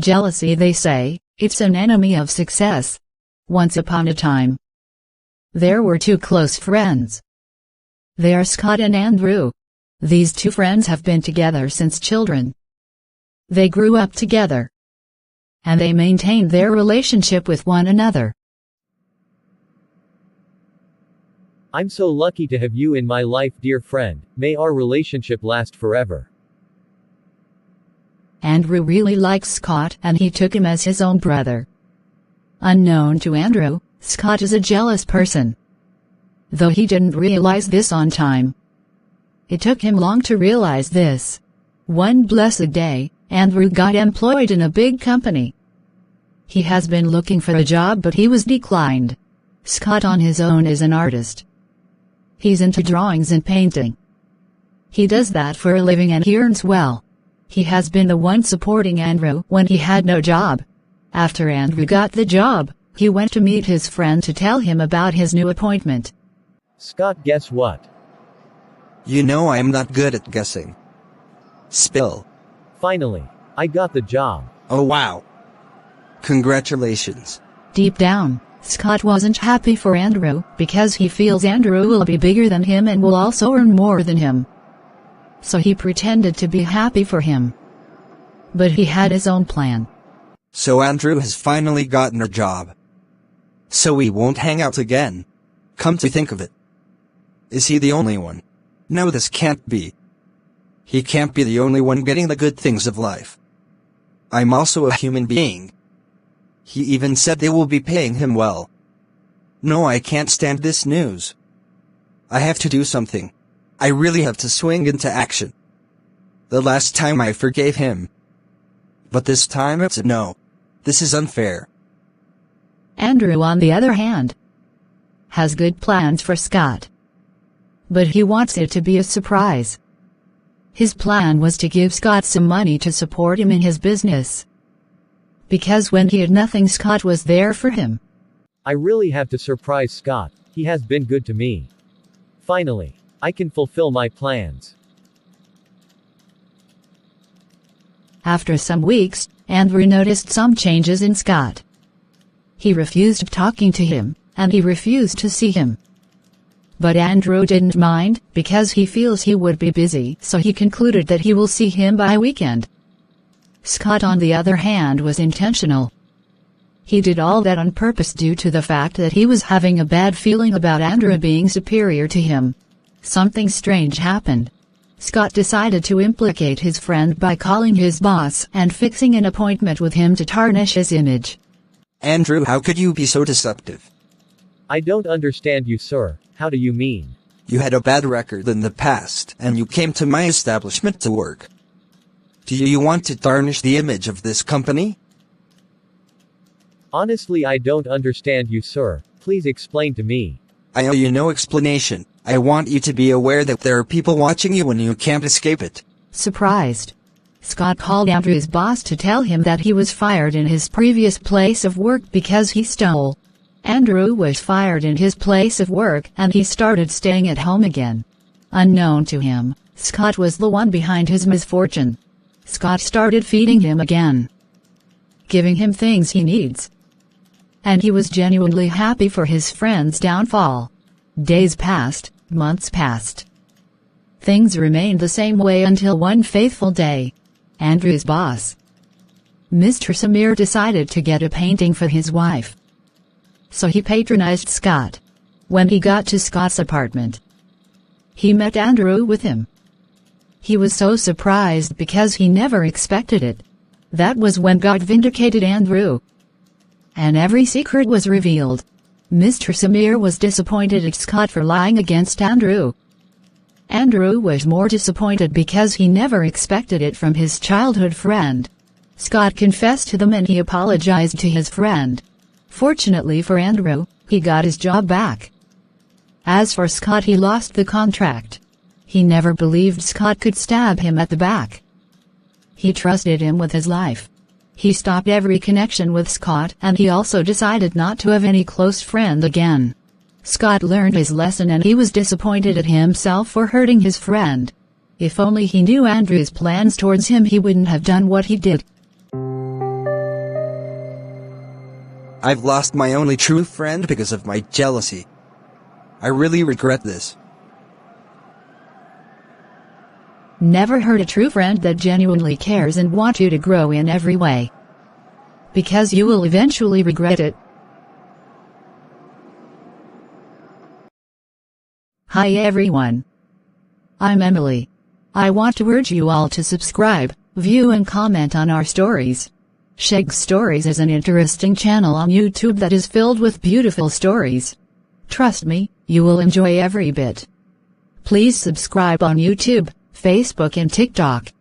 Jealousy, they say, it's an enemy of success. Once upon a time, there were two close friends. They are Scott and Andrew. These two friends have been together since children. They grew up together, and they maintained their relationship with one another. I'm so lucky to have you in my life, dear friend. May our relationship last forever. Andrew really likes Scott, and he took him as his own brother. Unknown to Andrew, Scott is a jealous person, though he didn't realize this on time. It took him long to realize this. One blessed day, Andrew got employed in a big company. He has been looking for a job, but he was declined. Scott on his own is an artist. He's into drawings and painting. He does that for a living and he earns well. He has been the one supporting Andrew when he had no job. After Andrew got the job, he went to meet his friend to tell him about his new appointment. Scott, guess what? You know I'm not good at guessing. Spill. Finally, I got the job. Oh wow. Congratulations. Deep down, Scott wasn't happy for Andrew, because he feels Andrew will be bigger than him and will also earn more than him. So he pretended to be happy for him. But he had his own plan. So Andrew has finally gotten a job. So we won't hang out again. Come to think of it. Is he the only one? No, this can't be. He can't be the only one getting the good things of life. I'm also a human being. He even said they will be paying him well. No, I can't stand this news. I have to do something. I really have to swing into action. The last time I forgave him. But this time it's a no. This is unfair. Andrew, on the other hand, has good plans for Scott. But he wants it to be a surprise. His plan was to give Scott some money to support him in his business. Because when he had nothing, Scott was there for him. I really have to surprise Scott. He has been good to me. Finally, I can fulfill my plans. After some weeks, Andrew noticed some changes in Scott. He refused talking to him, and he refused to see him. But Andrew didn't mind, because he feels he would be busy, so he concluded that he will see him by weekend. Scott, on the other hand, was intentional. He did all that on purpose due to the fact that he was having a bad feeling about Andrew being superior to him. Something strange happened. Scott decided to implicate his friend by calling his boss and fixing an appointment with him to tarnish his image. Andrew, how could you be so deceptive? I don't understand you, sir. How do you mean? You had a bad record in the past, and you came to my establishment to work. Do you want to tarnish the image of this company? Honestly, I don't understand you, sir. Please explain to me. I owe you no explanation. I want you to be aware that there are people watching you and you can't escape it. Surprised, Scott called Andrew's boss to tell him that he was fired in his previous place of work because he stole. Andrew was fired in his place of work and he started staying at home again. Unknown to him, Scott was the one behind his misfortune. Scott started feeding him again, giving him things he needs. And he was genuinely happy for his friend's downfall. Days passed, months passed. Things remained the same way until one fateful day. Andrew's boss, Mr. Samir, decided to get a painting for his wife. So he patronized Scott. When he got to Scott's apartment, he met Andrew with him. He was so surprised because he never expected it. That was when God vindicated Andrew, and every secret was revealed. Mr. Samir was disappointed at Scott for lying against Andrew. Andrew was more disappointed because he never expected it from his childhood friend. Scott confessed to them and he apologized to his friend. Fortunately for Andrew, he got his job back. As for Scott, he lost the contract. He never believed Scott could stab him at the back. He trusted him with his life. He stopped every connection with Scott, and he also decided not to have any close friend again. Scott learned his lesson and he was disappointed at himself for hurting his friend. If only he knew Andrew's plans towards him, he wouldn't have done what he did. I've lost my only true friend because of my jealousy. I really regret this. Never hurt a true friend that genuinely cares and wants you to grow in every way. Because you will eventually regret it. Hi everyone. I'm Emily. I want to urge you all to subscribe, view and comment on our stories. Sheg Stories is an interesting channel on YouTube that is filled with beautiful stories. Trust me, you will enjoy every bit. Please subscribe on YouTube, Facebook and TikTok.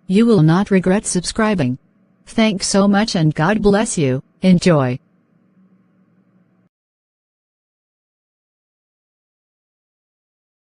You will not regret subscribing. Thanks so much and God bless you. Enjoy.